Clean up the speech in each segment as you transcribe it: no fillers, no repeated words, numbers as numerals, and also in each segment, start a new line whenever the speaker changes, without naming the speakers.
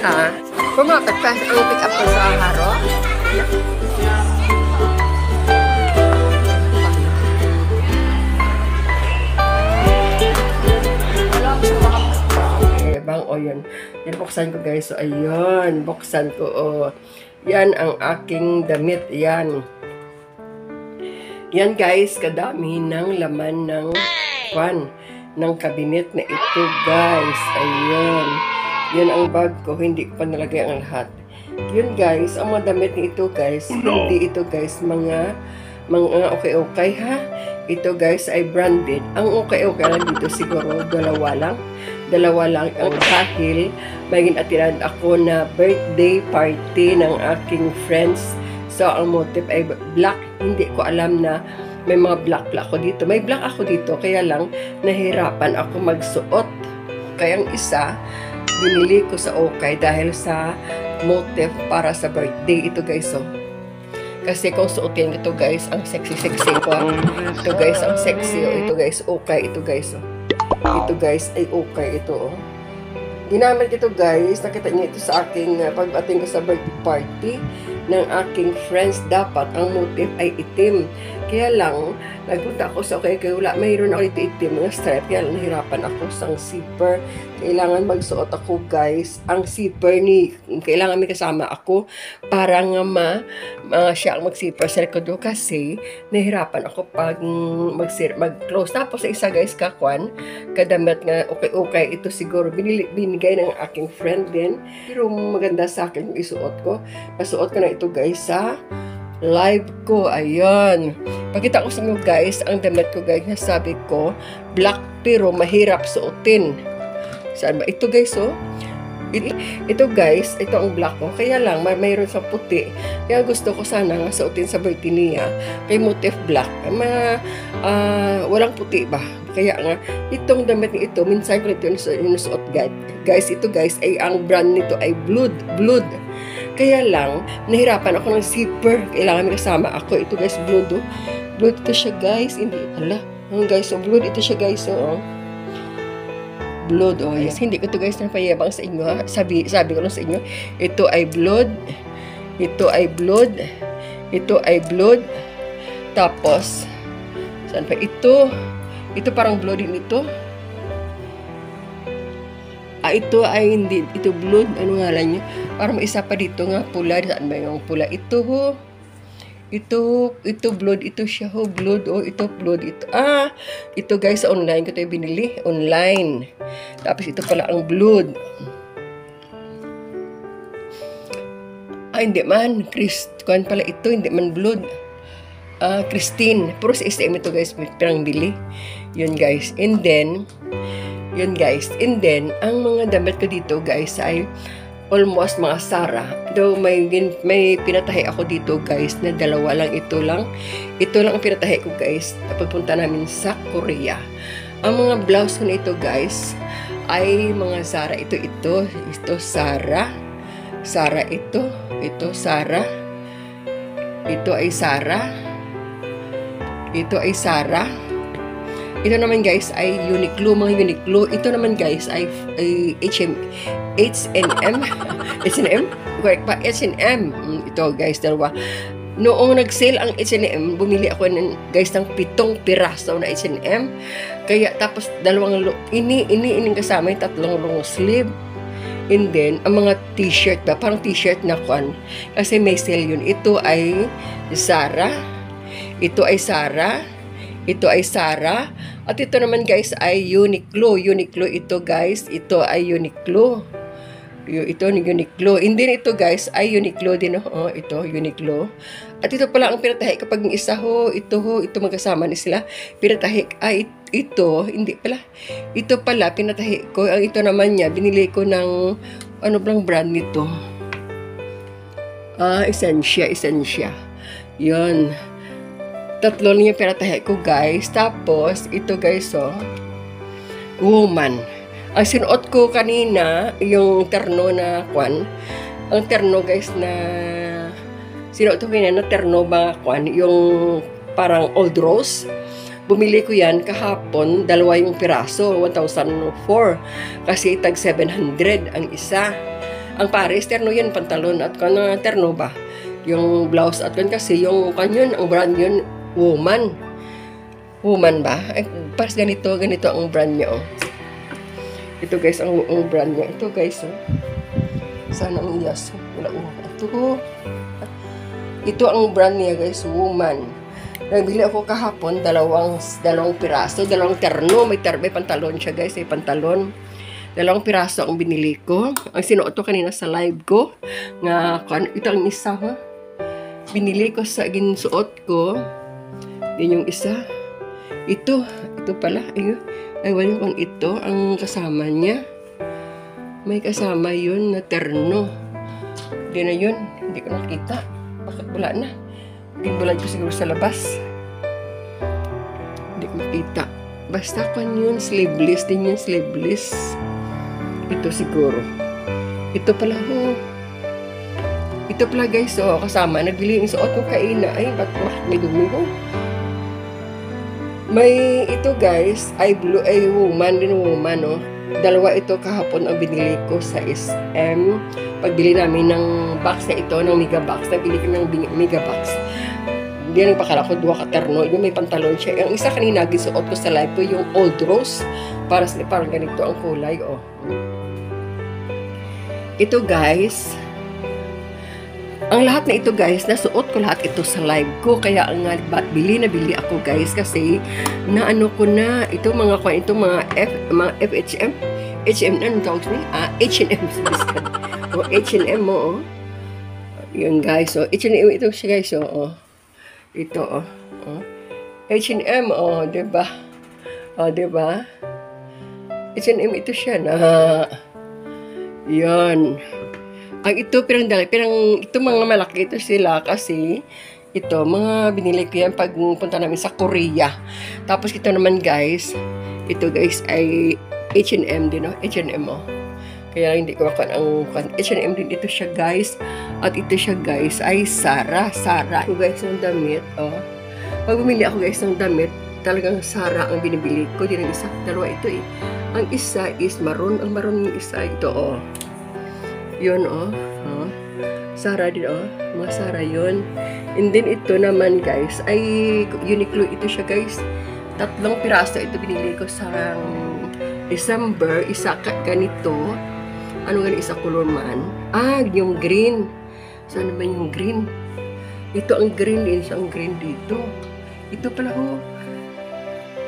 Ha? Pumapat pa ang pick up ko sa haro. Bang o yun. Buksan ko guys. So ayun. Buksan ko. Oh. Yan ang aking damit. Yan. Yan guys. Kadami ng laman ng ng kabinet na ito guys. Ayun. Yan ang bag ko. Hindi ko pa nalagay ang lahat. Yun guys. Ang mga damit ni ito guys. Hindi ito guys. Mga okay ha. Ito guys ay branded. Ang okay lang dito siguro dalawa lang ang dahil may ginatiran ako na birthday party ng aking friends. So ang motif ay black. Hindi ko alam na may mga black ako dito. May black ako dito kaya lang nahirapan ako magsuot. Kaya ang isa binili ko sa okay dahil sa motif para sa birthday. Ito guys oh. Kasi kung suotin ito guys, ang sexy ko. Ito guys, ang sexy. Oh. Ito guys, okay. Ito guys, oh. Ito guys, ay okay. Ito, oh. Ginamit ito guys. Nakita niyo ito sa aking pag-ating ko sa birthday party ng aking friends. Dapat ang motif ay itim. Kaya lang, nagpunta ako sa okay, kaya wala, mayroon ako dito itim ng stripe. Kaya lang, nahirapan ako sa zipper. Kailangan magsuot ako guys. Ang zipper ni, kailangan may kasama ako para nga siya ang mag-zipper sa likod ko kasi nahirapan ako pag mag-close. Tapos sa isa guys, kadamit nga okay. Ito siguro binigay ng aking friend din. Pero maganda sa akin yung isuot ko. Pasuot ko na ito guys sa live ko. Ayan. Pakita ko sa inyo guys, ang damit ko guys, nasabi ko, black pero mahirap suotin. Saan ba? Ito guys, oh. Ito guys, ito ang black ko. Kaya lang, mayroon sa puti. Kaya gusto ko sana nga suotin sa birthday niya. Kay motif black. Walang puti ba? Kaya nga, itong damit nito, minsan ko ito inusuot guys. Ito guys, ay ang brand nito ay Blood. Kaya lang, nahirapan ako ng zipper. Kailangan may kasama ako. Ito guys, Blood. Oh. Blood ito siya guys. Hindi, guys, oh, Blood ito siya guys. Oh. Blood, oh yes. Hindi ko ito guys napayabang sa inyo. Ha? Sabi ko lang sa inyo, ito ay Blood. Ito ay Blood. Ito ay Blood. Tapos, saan pa? Ito parang Blood din ito. Ito ay hindi, ito Blood, ano nga lang nyo? Parang may isa pa dito nga, pula. Saan ba yung pula? Ito ho. Ito Blood, ito siya ho. Blood, oh, ito Blood, ito. Ito guys, online ko ito binili. Online. Tapos ito pala ang Blood. Hindi man. Kuan pala ito, hindi man Blood. Christine. Puro sa SM ito guys, pirang bili. Yun guys. And then, ang mga damit ko dito guys ay almost mga Zara. Though may pinatahi ako dito guys na dalawa lang. Ito lang ang pinatahi ko guys na pagpunta namin sa Korea. Ang mga blouse ko nito guys ay mga Zara. Ito Zara. Zara ito Zara. Ito ay Zara. Ito ay Zara. Ito naman guys ay Uniqlo, mga Uniqlo. Ito naman guys ay H&M. H&M? Correct pa, H&M. Ito guys, dalawa. Noong nag-sale ang H&M, bumili ako guys ng 7 piraso na H&M. Kaya tapos dalawang ini kasama yung 3 long sleeve. And then, ang mga t-shirt ba? Parang t-shirt na kwan. Kasi may sale yun. Ito ay Zara. Ito ay Zara. At ito naman guys ay Uniqlo. Uniqlo ito guys. Ito ay Uniqlo. Ito ni Uniqlo. And then ito guys ay Uniqlo din. Oh, ito Uniqlo. At ito pala ang pinatahi kapag yung isa ito magkasama ni sila. Pinatahi ay ito, hindi pala. Ito pala pinatahi ko. Ang ito naman niya, binili ko ng ano bang brand nito? Essentia. Yun. 3 niya pinatahi ko guys. Tapos, ito guys, oh. Woman. Ang sinuot ko kanina, yung terno na kwan. Ang terno guys na sinuot ko kanina na terno ba kwan. Yung parang old rose. Bumili ko yan kahapon, 2 yung piraso, 1,004. Kasi tag 700 ang isa. Ang pares, terno yun, pantalon. At kung terno ba? Yung blouse. At kung kasi yung kanyon, ang brand yun, woman. Woman ba? Ay, pares ganito ang brand niya. Oh. Ito guys, ang brand niya. Ito guys, oh. Sana ang iyas. Wala ko. Ito ang brand niya guys, woman. Nabili ako kahapon, dalawang piraso, dalawang terno. May pantalon siya guys, may pantalon. Dalawang piraso ang binili ko. Ang sinuot ko kanina sa live ko. Ito ang isa ha. Binili ko sa ginsuot ko. Yan yung isa. Ito pala. Ayun. Ewan kung ito ang kasama niya. May kasama yun na terno. Hindi na yun. Hindi ko nakita. Bakit wala na? Gibulan ko siguro sa labas. Hindi ko makita. Basta kan yun. Sleeveless din yun. Sleeveless. Ito siguro. Ito pala ho. Ito pala guys. So, kasama. Nagbili yung suot ko kaina. Ay, bakit may dumi ko? May ito guys. Ay woman din woman. No? Dalawa ito kahapon ang binili ko sa SM. Pagbili namin ng box na ito, ng mega box. Nabili ko ng mega box. Hindi na nagpakala ko, duwa ka terno. Yung may pantalon siya. Yung isa kanina, gisuot ko sa live ko, yung old rose. Parang ganito ang kulay. Oh. Ito guys. Ang lahat na ito guys, nasuot ko lahat ito sa live ko. Kaya ang bili ako guys. Kasi naano ko na ito mga FHM. HM na nung tawag niya? H&M. O, H&M mo, oh. Yun, guys, oh. H&M ito siya, guys, oh. Ito, oh. H&M, oh, diba? Oh, diba? H&M ito siya na. Yun. Ang ito, ito mga malaki ito sila kasi ito, mga binili ko yan pag punta namin sa Korea. Tapos ito naman, guys, ito, guys, ay H&M din, no? H&M, oh. Kaya hindi ko makuha ang H&M din ito siya, guys. At ito siya, guys, ay Zara. Ito, guys, ng damit, oh. Pag bumili ako, guys, ng damit, talagang Zara ang binibili ko. Di ng isa, dalawa ito, eh. Ang isa is maroon. Ang maroon yung isa, ito, oh. Yun, oh. Oh. Zara din, oh. Mga Zara yun. And then, ito naman, guys, ay Uniqlo ito siya, guys. 3 piraso ito binili ko sa December, isa ganito. Ano ganito, isa color man? Yung green. Saan naman yung green? Ito ang green din, ang green dito. Ito pala ho.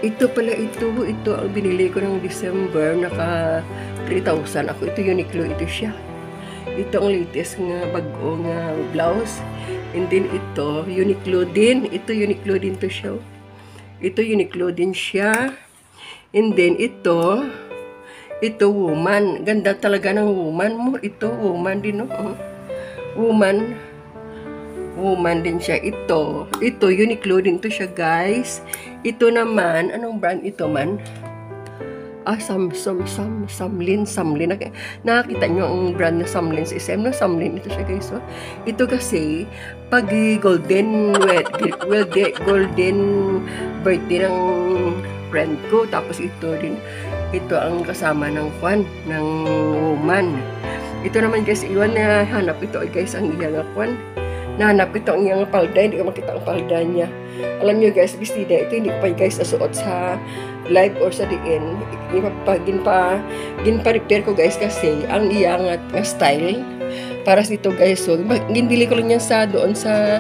Ito ang binili ko ng December, naka 3,000 ako. Ito Uniqlo, ito siya. Ito ang latest nga bago nga blouse. And then ito, Uniqlo din. Ito Uniqlo din to siya. Ito Uniqlo din siya. And then, ito woman. Ganda talaga ng woman mo. Ito, woman din, no? Woman din siya. Ito, Uniqlo din to siya, guys. Ito naman, anong brand ito man? Samlin. Nakakita nyo ang brand na Samlin sa SM, no? Samlin, ito siya, guys. So, ito kasi, pag golden birthday ng friend ko, tapos ito ang kasama ng woman. Ito naman guys, iwan na hanap ito guys ang iyang kwan. Nahanap ito ang iyang palda, hindi ko makita ang palda niya. Alam niyo guys, bestida ito hindi ko pa guys nasuot sa live or sa diin. Ginpa-repair ko guys kasi ang iyang style para sa ito guys. So, ginbili ko lang yan doon sa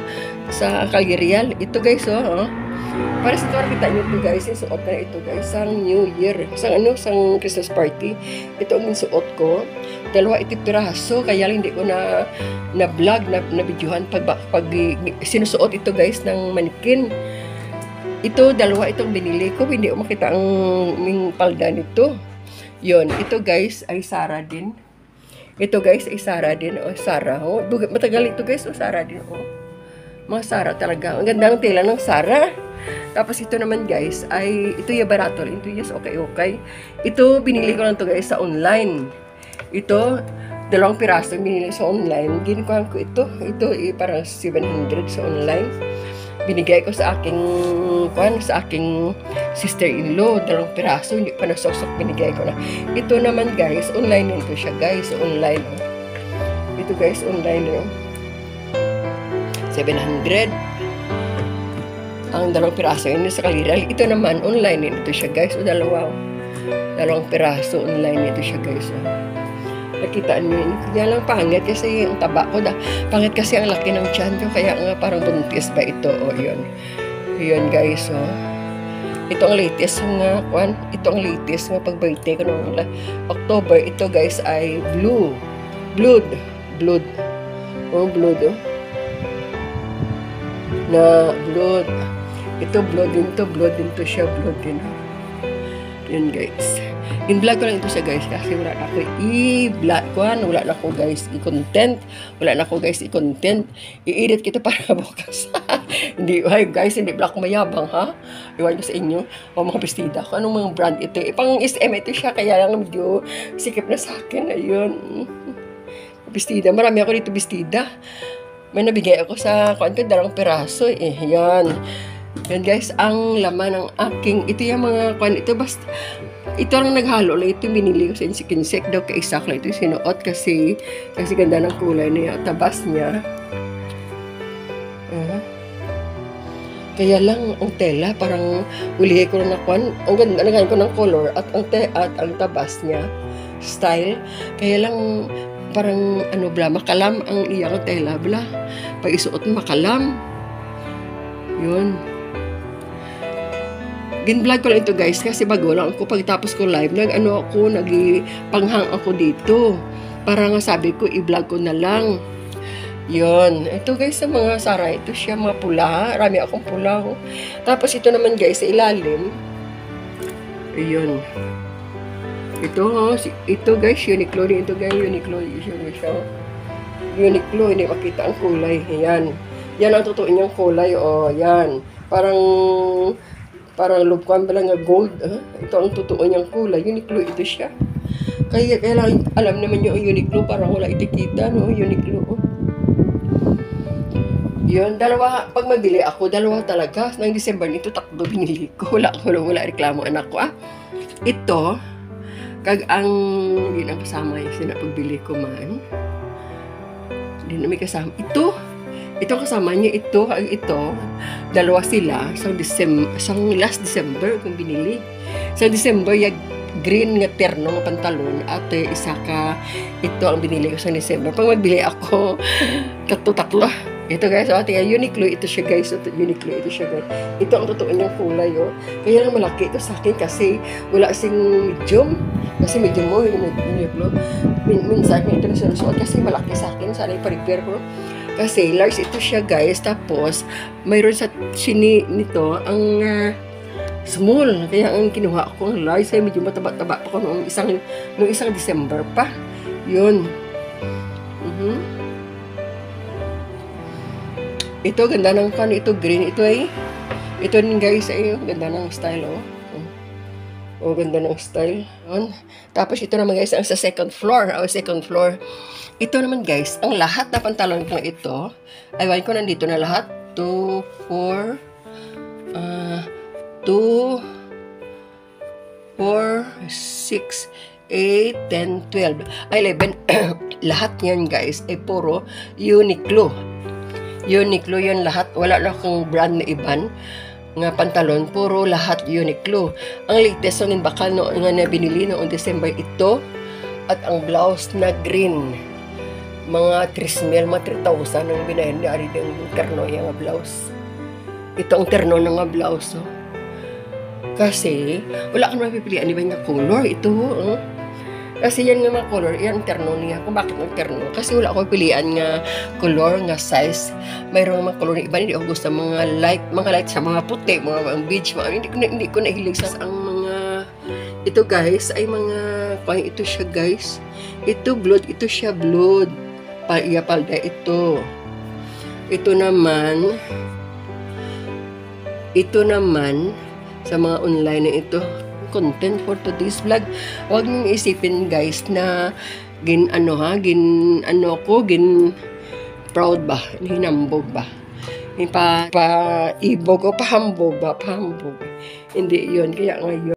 Calgary. Ito guys, oh. Para sa ito, kita nyo ito guys, yung suot na ito guys, sang New Year, sang Christmas party. Ito ang suot ko. 2 ito piraso, kaya lang hindi ko na vlog, na videohan pag sinusuot ito guys ng manikin. Ito, 2 itong binili ko, hindi ko makita ang palda nito. Yun, ito guys ay Zara din. Ito guys ay Zara din, oh, Zara, oh. Matagal ito guys, oh, Zara din, oh. Mga Zara talaga. Ang ganda ng tela ng Zara. Tapos ito naman guys, ay ito yung barato. Ito yes, okay. Ito, binili ko lang to guys sa online. Ito, 2 piraso binili sa online. Ginikuhan ko ito. Ito parang 700 sa online. Binigay ko sa aking sister-in-law. 2 piraso, hindi pa nasosok, binigay ko na. Ito naman guys, online nito siya guys. Online. ito guys, online yun. 700. Ang dalawang piraso yun sa Kaliral. Ito naman, online ito siya guys. O dalawang piraso online ito siya guys. O. Nakitaan nyo yun. Kaya lang pangit kasi ang taba ko. Pangit kasi ang laki ng tiyan ko. Kaya nga parang buntis ba ito. O yun. Yun guys. O. Ito ang latest nga. Ito ang latest nga pag-birthday ko noong October. Ito guys ay blue. Blood. Oh, blood. Oh. Na blood. Ito blood din to. Blood din to siya. Blood din. Yun guys. In-vlog ko lang ito siya guys kasi wala na ako i-vlog ko. Wala na ako guys i-content. I-edit kita para bukas. Hindi, guys, hindi vlog mayabang ha. Iwan ko sa inyo. O mga bestida ko. Anong mga brand ito? Pang SM ito siya. Kaya lang medyo sikip na sa akin. Ayun. Bestida. Marami ako dito bestida. May nabigay ako sa dalawang piraso eh. Yan. Yan guys, ang laman ng aking, ito yung mga ito basta, ito lang naghalo lang, ito binili ko sa Insikinsek daw, kaisa ko lang ito sinuot kasi ganda ng kulay niya, tabas niya. Kaya lang, ang tela, parang ulihin ko na ang ganda, nagayon ko ng color at ang tabas niya, style, kaya lang, parang makalam ang iyang tela, pag isuot makalam. Yun. Gin-vlog ko lang ito guys kasi bago lang ako pagtapos ko live, nag-panghang ako dito. Para nga sabi ko, i-vlog ko na lang. Yun. Ito guys, sa mga sara, ito siya mga pula. Rami akong pula. Oh. Tapos ito naman guys, sa ilalim. Ayun. Ito guys, Uniqlo din ito guys, Uniqlo hindi makita ang kulay. Yan ang totoo niyang kulay. O yan, parang lubkuan ba lang nga gold. Ito ang totoo niyang kulay. Uniqlo ito siya. Kaya lang alam naman niyo ang Uniqlo, parang wala itikita, no? Uniqlo. Yun, pag mabili ako, dalawa talaga. Nang December nito, takbo binili ko. Wala reklamo anak ko. Ito, yun ang kasama yung sinapagbili ko man. Hindi na may kasama. Ito kasama niya, ito, dalawa sila, last December kung binili. Sa December, yung green nga terno nga pantalon, at isa ka, ito ang binili ko sa December. Pag magbili ako, tatlo. Ito guys, Uniqlo, ito siya guys. Uniqlo, ito siya guys. Ito ang totoo niyang kulay, oh. Kaya lang malaki ito sa akin kasi wala sing medium. Kasi medium mo, Uniqlo. Minsan ito na sinusuot kasi malaki sa akin. Sana ipa-repair ko. Kasi large ito siya guys. Tapos, mayroon sa sini nito ang small. Kaya ang kinuha ko ang large. Kaya medyo mataba-taba pa ko noong isang December pa. Yun. Ito, ganda ng ito green. Ito din guys, ganda ng style, oh. Oh, ganda ng style. Yun. Tapos ito naman guys, ang sa second floor. Ito naman guys, ang lahat na pantalon ko ito, aywan ko nandito na lahat. 2, 4, 6, 8, 10, 12. 11. Lahat yan guys, ay puro Uniqlo. Uniqlo yun lahat. Wala na akong brand na iban nga pantalon. Puro lahat Uniqlo. Ang latest ng bakal nga na binili noong December ito. At ang blouse na green. Mga 3,000, mga 3,000 ang binayan ni Ari ng terno yung blouse. Ito ang terno ng blouse. Oh. Kasi wala kang mapipilian. Iba nga color. Ito. Kasi yan nga mga color, yan ang terno niya. Kung bakit ang terno? Kasi wala ako pilihan nga color, nga size. Mayroong mga color na iba, hindi ako gusto mga light sa mga puti, mga beige, hindi ko nahilig sa ang mga, ito guys, ay mga, ito siya guys. Ito blood, palda ito. Ito naman, sa mga online na ito, content for today's vlog. Huwag niyong isipin guys na proud ba, hinambog ba, pa-ibog o pahambog ba, hindi yun. Kaya ngayon